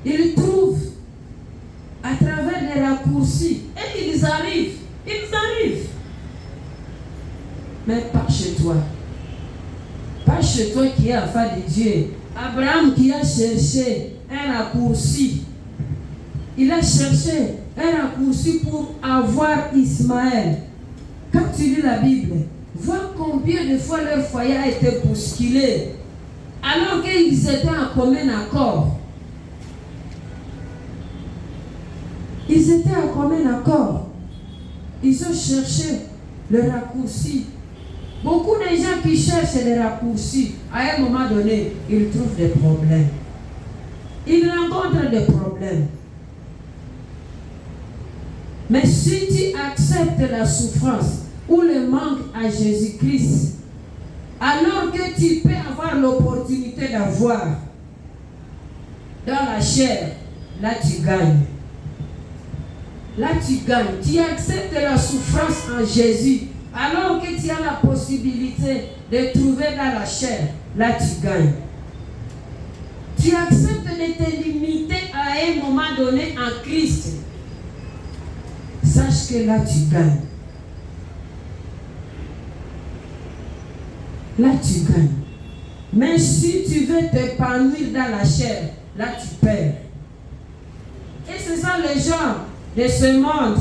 Ils trouvent à travers des raccourcis. Et ils arrivent. Ils arrivent. Mais pas chez toi. Pas chez toi qui est enfant de Dieu. Abraham qui a cherché un raccourci. Il a cherché un raccourci pour avoir Ismaël. Quand tu lis la Bible, vois combien de fois leur foyer a été bousculé. Alors qu'ils étaient en commun accord. Ils étaient en commun accord. Ils ont cherché le raccourci. Beaucoup de gens qui cherchent les raccourcis, à un moment donné, ils trouvent des problèmes. Ils rencontrent des problèmes. Mais si tu acceptes la souffrance ou le manque à Jésus-Christ, alors que tu peux avoir l'opportunité d'avoir dans la chair, là tu gagnes. Là tu gagnes. Tu acceptes la souffrance en Jésus. Alors que tu as la possibilité de trouver dans la chair, là tu gagnes. Tu acceptes de te limiter à un moment donné en Christ. Sache que là tu gagnes. Là tu gagnes. Mais si tu veux t'épanouir dans la chair, là tu perds. Et ce sont les gens de ce monde.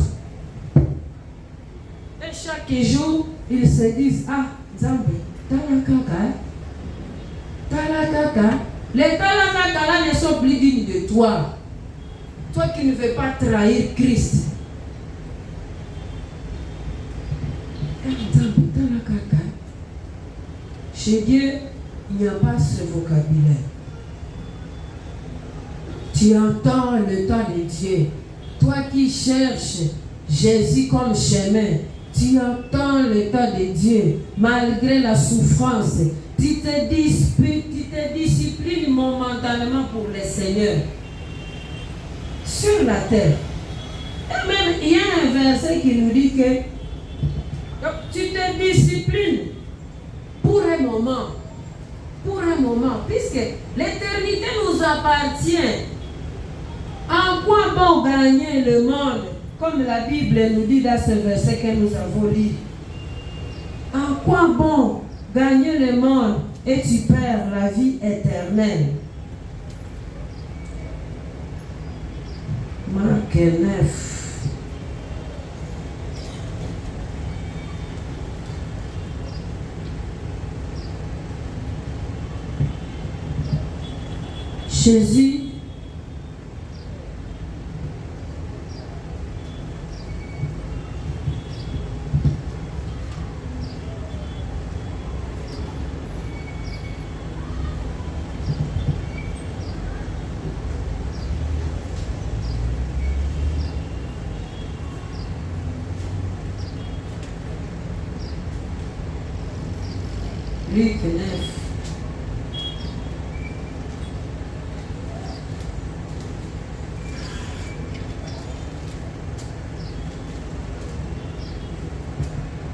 Et chaque jour, ils se disent, ah, Zambé, talakaka. Les talakaka là ne sont plus dignes de toi. Toi qui ne veux pas trahir Christ. Chez Dieu, il n'y a pas ce vocabulaire. Tu entends le temps de Dieu. Toi qui cherches Jésus comme chemin, tu entends le temps de Dieu, malgré la souffrance. Tu te disciplines momentanément pour le Seigneur. Sur la terre. Et même, il y a un verset qui nous dit que tu te disciplines pour un moment. Pour un moment. Puisque l'éternité nous appartient. En quoi bon gagner le monde? Comme la Bible nous dit dans ce verset que nous avons lu. En quoi bon gagner le monde et tu perds la vie éternelle? Marc 9. Jésus Luc 9.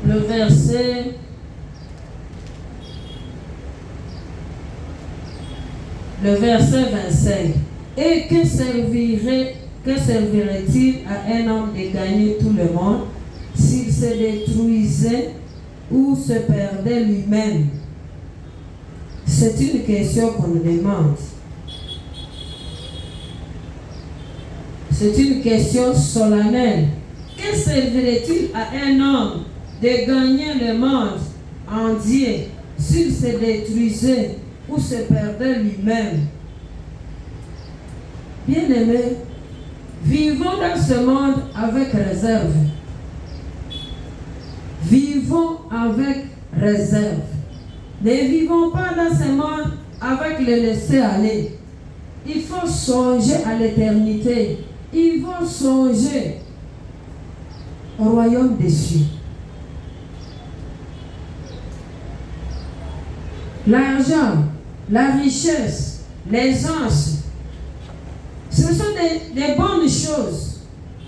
Le verset 25. Et que servirait-il à un homme de gagner tout le monde s'il se détruisait ou se perdait lui-même? C'est une question qu'on nous demande. C'est une question solennelle. Que servirait-il à un homme de gagner le monde entier s'il se détruisait ou se perdait lui-même? Bien-aimés, vivons dans ce monde avec réserve. Vivons avec réserve. Ne vivons pas dans ce monde avec le laisser aller. Il faut songer à l'éternité. Il faut songer au royaume des cieux. L'argent, la richesse, les anges, ce sont des bonnes choses.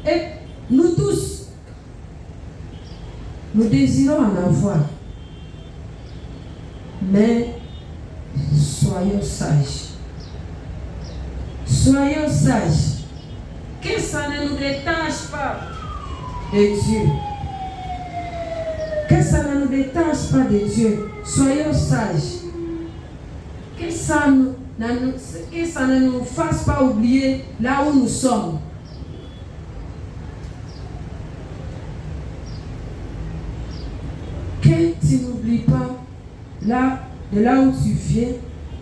Et nous tous, nous désirons en avoir. Mais soyons sages. Soyons sages. Que ça ne nous détache pas de Dieu. Que ça ne nous détache pas de Dieu. Soyons sages. Que ça ne nous fasse pas oublier là où nous sommes. Que tu n'oublies pas de là où tu viens,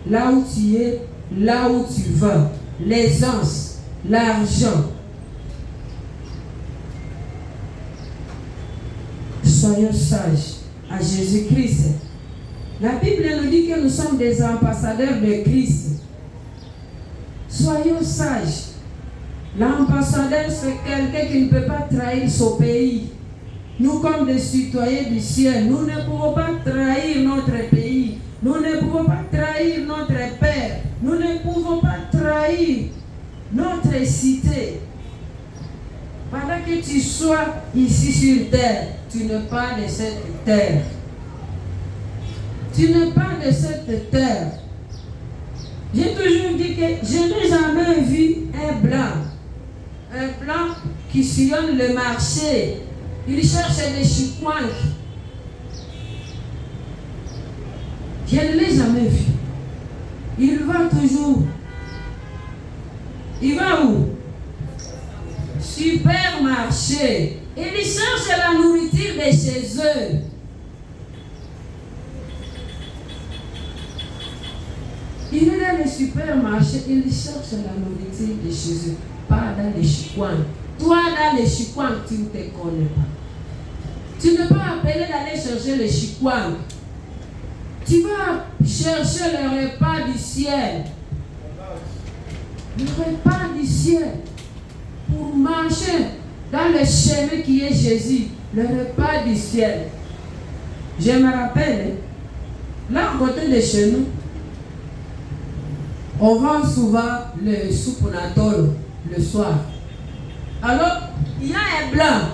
là où tu es, là où tu vas. L'aisance, l'argent. Soyons sages à Jésus-Christ. La Bible nous dit que nous sommes des ambassadeurs de Christ. Soyons sages. L'ambassadeur, c'est quelqu'un qui ne peut pas trahir son pays. Nous, comme des citoyens du ciel, nous ne pouvons pas trahir notre pays. Nous ne pouvons pas trahir notre père. Nous ne pouvons pas trahir notre cité. Pendant que tu sois ici sur terre, tu n'es pas de cette terre. Tu n'es pas de cette terre. J'ai toujours dit que je n'ai jamais vu un blanc qui sillonne le marché. Il cherche des chikwans. Je ne l'ai jamais vu. Il va toujours. Il va où? Supermarché. Il cherche la nourriture de chez eux. Il est dans le supermarché, il cherche la nourriture de chez eux, pas dans les chikwans. Toi, dans les chikwans, tu ne te connais pas. Tu ne peux pas appeler d'aller chercher les chikwans. Tu vas chercher le repas du ciel. Le repas du ciel. Pour marcher dans le chemin qui est Jésus. Le repas du ciel. Je me rappelle, là, à côté de chez nous, on vend souvent le soupe natol le soir. Alors, il y a un blanc.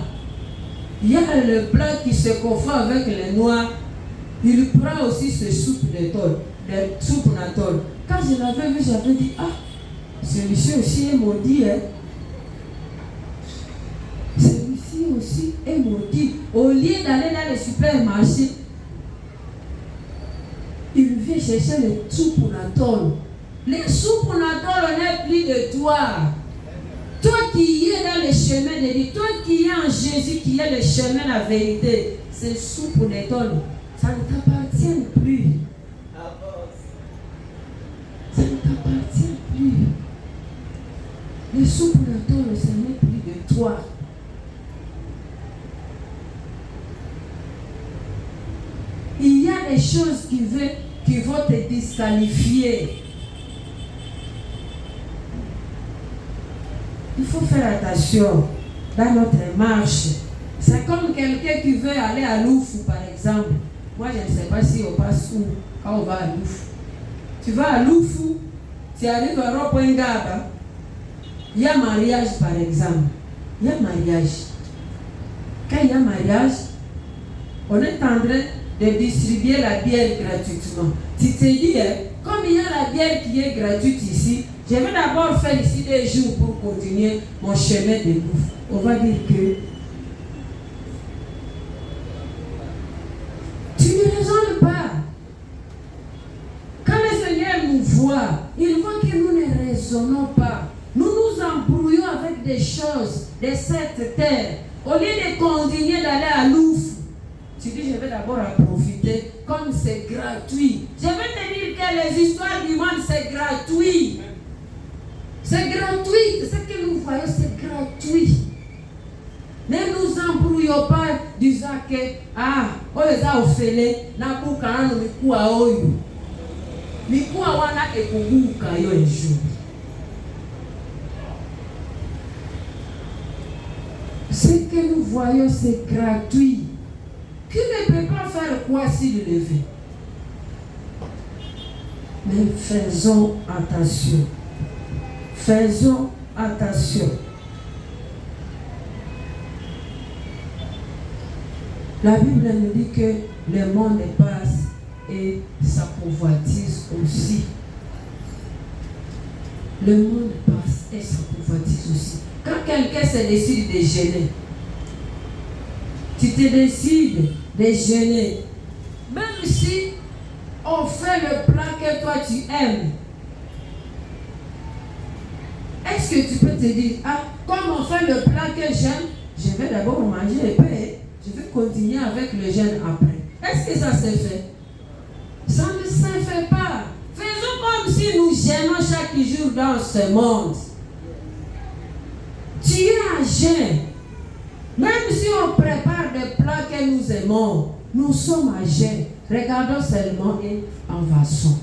Il y a le blanc qui se confond avec le noir. Il prend aussi ce soupe natol. Quand je l'avais vu, j'avais dit, ah, celui-ci aussi est maudit. Hein? Celui-ci aussi est maudit. Au lieu d'aller dans le supermarché, il vient chercher le soupe natol. Les soupes on n'est plus de toi. Toi qui es dans le chemin de Dieu, toi qui es en Jésus, qui est le chemin, la vérité, ces soupes on ça ne t'appartient plus. Ça ne t'appartient plus. Les soupes on ce n'est plus de toi. Il y a des choses qui vont te disqualifier. Il faut faire attention dans notre marche. C'est comme quelqu'un qui veut aller à Loufou, par exemple. Moi, je ne sais pas si on passe où quand on va à Loufou. Tu vas à Loufou, tu arrives à Ropengaba. Il y a mariage, par exemple. Il y a mariage. Quand il y a mariage, on est en train de distribuer la bière gratuitement. Tu te dis, hein, comme il y a la bière qui est gratuite ici, je vais d'abord faire ici des jours pour continuer mon chemin de bouffe. On va dire que tu ne raisonnes pas. Quand le Seigneur nous voit, il voit que nous ne raisonnons pas. Nous nous embrouillons avec des choses de cette terre. Au lieu de continuer d'aller à Louf, tu dis je vais d'abord en profiter comme c'est gratuit. Je vais te dire que les histoires du monde c'est gratuit. C'est gratuit. Ce que nous voyons, c'est gratuit. Ne nous embrouillons pas disant que on les a offrés, n'a pas qu'à nous mikua oyo. Mikua wana ekuguka yo un jour. Ce que nous voyons, c'est gratuit. Qui ne peut pas faire quoi s'il le veut? Mais faisons attention. Faisons attention. La Bible nous dit que le monde passe et sa convoitise aussi. Le monde passe et sa convoitise aussi. Quand quelqu'un se décide de jeûner, tu te décides de jeûner, même si on fait le plat que toi tu aimes, est-ce que tu peux te dire, comme on fait le plat que j'aime, je vais d'abord manger et puis je vais continuer avec le jeûne après. Est-ce que ça se fait? Ça ne se fait pas. Faisons comme si nous jeûnons chaque jour dans ce monde. Tu es à jeûne. Même si on prépare des plats que nous aimons, nous sommes à jeûne. Regardons seulement et avançons.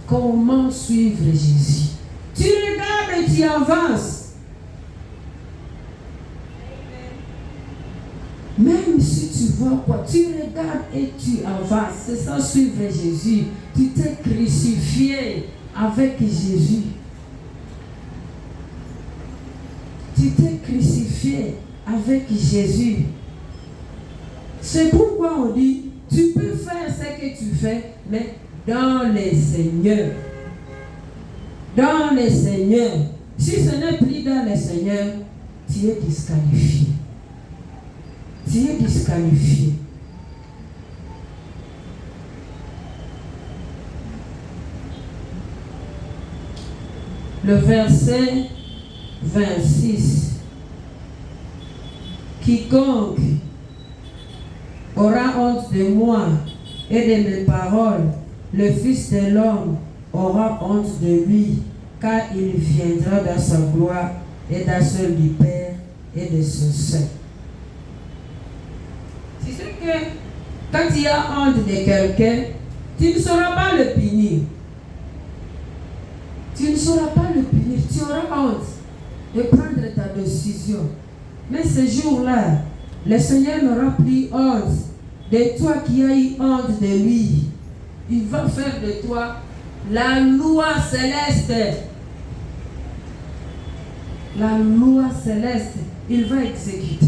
Comment suivre Jésus? Tu regardes et tu avances. Même si tu vois quoi, tu regardes et tu avances. C'est ça, suivre Jésus. Tu t'es crucifié avec Jésus. Tu t'es crucifié avec Jésus. C'est pourquoi on dit, tu peux faire ce que tu fais, mais dans le Seigneur. Dans le Seigneur. Si ce n'est plus dans le Seigneur, tu es disqualifié. Tu es disqualifié. Le verset 26. Quiconque aura honte de moi et de mes paroles, le Fils de l'homme aura honte de lui, car il viendra dans sa gloire et dans celle du Père et de son Saint. Tu sais que quand tu as honte de quelqu'un, tu ne sauras pas le punir. Tu ne sauras pas le punir. Tu auras honte de prendre ta décision. Mais ce jour-là, le Seigneur n'aura plus honte de toi qui as eu honte de lui. Il va faire de toi la loi céleste. La loi céleste, il va exécuter.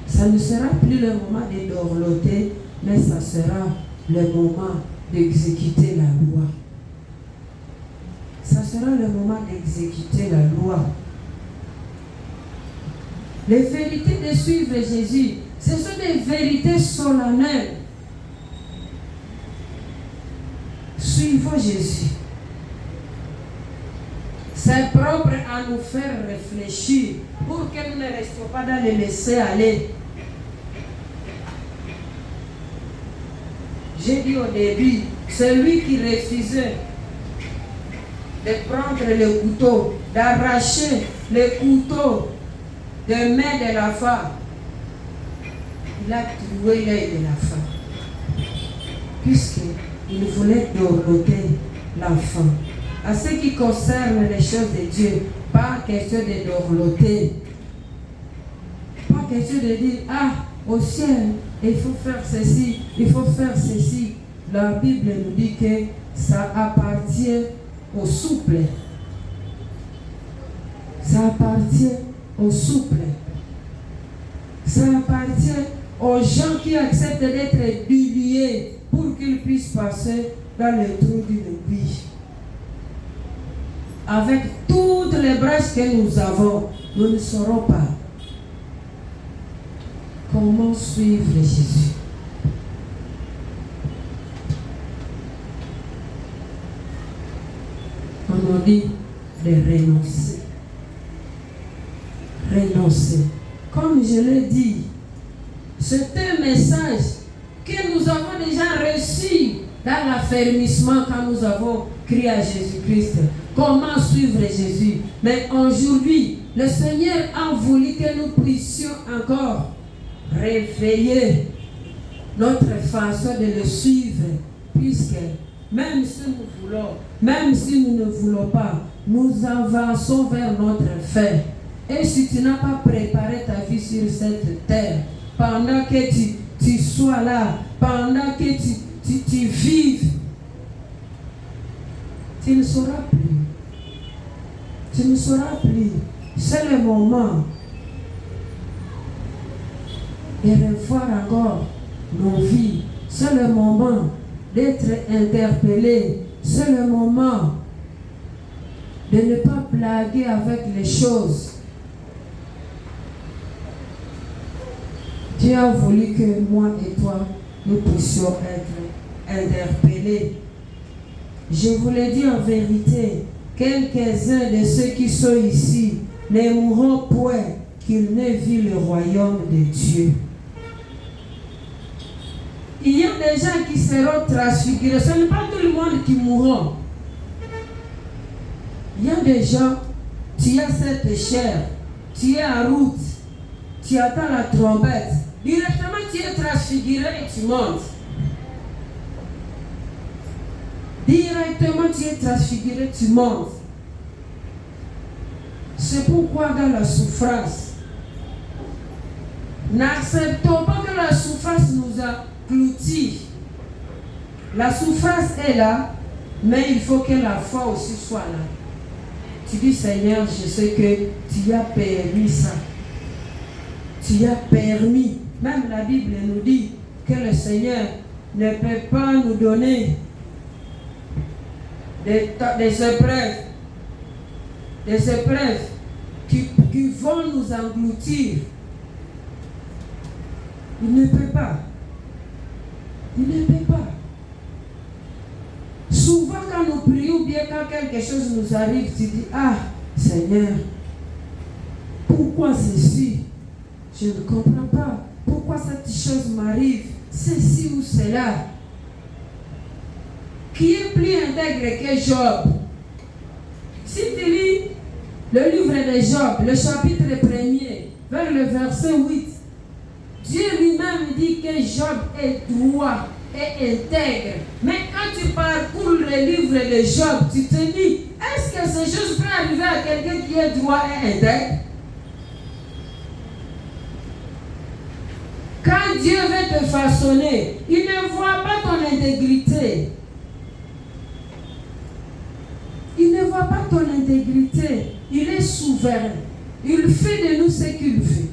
Ça ne sera plus le moment de dorloter, mais ça sera le moment d'exécuter la loi. Ça sera le moment d'exécuter la loi. Les vérités de suivre Jésus, ce sont des vérités solennelles. Suivons Jésus. C'est propre à nous faire réfléchir pour que nous ne restions pas dans les laisser aller. J'ai dit au début, celui qui refusait de prendre le couteau, d'arracher le couteau de main de la femme, il a trouvé l'œil de la femme. Puisqu'il voulait dorloter l'enfant. À ce qui concerne les choses de Dieu, pas question de dorloter. Pas question de dire, au ciel, il faut faire ceci, il faut faire ceci. La Bible nous dit que ça appartient aux souples. Ça appartient aux souples. Ça appartient aux gens qui acceptent d'être dilués pour qu'ils puissent passer dans le trou d'une vie. Avec toutes les brèches que nous avons, nous ne saurons pas comment suivre Jésus. On nous dit de renoncer. Renoncer. Comme je l'ai dit, c'est un message que nous avons déjà reçu dans l'affermissement quand nous avons crié à Jésus-Christ. Comment suivre Jésus? Mais aujourd'hui, le Seigneur a voulu que nous puissions encore réveiller notre façon de le suivre, puisque même si nous voulons, même si nous ne voulons pas, nous avançons vers notre fin. Et si tu n'as pas préparé ta vie sur cette terre, pendant que tu sois là, pendant que tu vives, tu ne sauras plus. Tu ne sauras plus. C'est le moment de revoir encore nos vies. C'est le moment d'être interpellé. C'est le moment de ne pas blaguer avec les choses. Dieu a voulu que moi et toi, nous puissions être interpellés. Je vous le dis en vérité, quelques-uns de ceux qui sont ici ne mourront point qu'ils n'aient vu le royaume de Dieu. Il y a des gens qui seront transfigurés. Ce n'est pas tout le monde qui mourra. Il y a des gens, tu as cette chair, tu es en route, tu attends la trompette. Directement, tu es transfiguré et tu montes. Directement, tu es transfiguré, tu montes. C'est pourquoi dans la souffrance, n'acceptons pas que la souffrance nous engloutit. La souffrance est là, mais il faut que la foi aussi soit là. Tu dis, Seigneur, je sais que tu as permis ça. Tu as permis. Même la Bible nous dit que le Seigneur ne peut pas nous donner des épreuves qui vont nous engloutir. Il ne peut pas. Il ne peut pas. Souvent quand nous prions, bien quand quelque chose nous arrive, tu dis, ah Seigneur, pourquoi ceci? Je ne comprends pas. Pourquoi cette chose m'arrive? Ceci ou cela. Qui est plus intègre que Job? Si tu lis le livre de Job, le chapitre 1er, vers le verset 8, Dieu lui-même dit que Job est droit et intègre. Mais quand tu parcours le livre de Job, tu te dis, est-ce que ces choses peuvent arriver à quelqu'un qui est droit et intègre? Quand Dieu veut te façonner, il ne voit pas ton intégrité. Il ne voit pas ton intégrité. Il est souverain. Il fait de nous ce qu'il veut.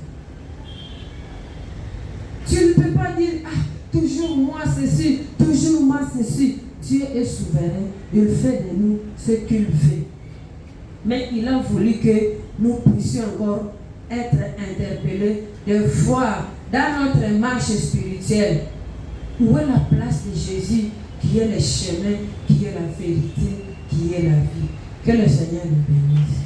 Tu ne peux pas dire, ah, toujours moi ceci, toujours moi ceci. Dieu est souverain. Il fait de nous ce qu'il veut. Mais il a voulu que nous puissions encore être interpellés de voir dans notre marche spirituelle où est la place de Jésus, qui est le chemin, qui est la vérité, qui est la vie. Que le Seigneur nous bénisse.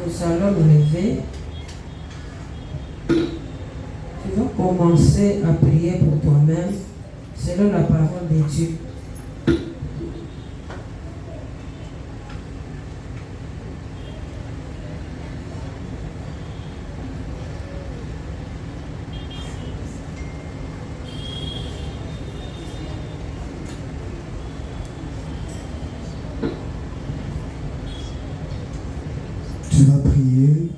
Nous allons nous lever. Tu vas commencer à prier pour toi-même selon la parole de Dieu. Tu vas prier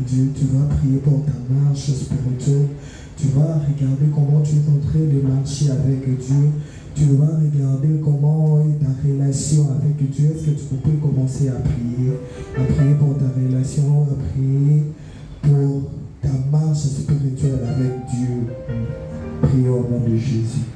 Dieu, tu vas prier pour ta marche spirituelle. Tu vas regarder comment tu es en train de marcher avec Dieu. Tu vas regarder comment est ta relation avec Dieu. Est-ce que tu peux commencer à prier pour ta relation, à prier pour ta marche spirituelle avec Dieu. Prions au nom de Jésus.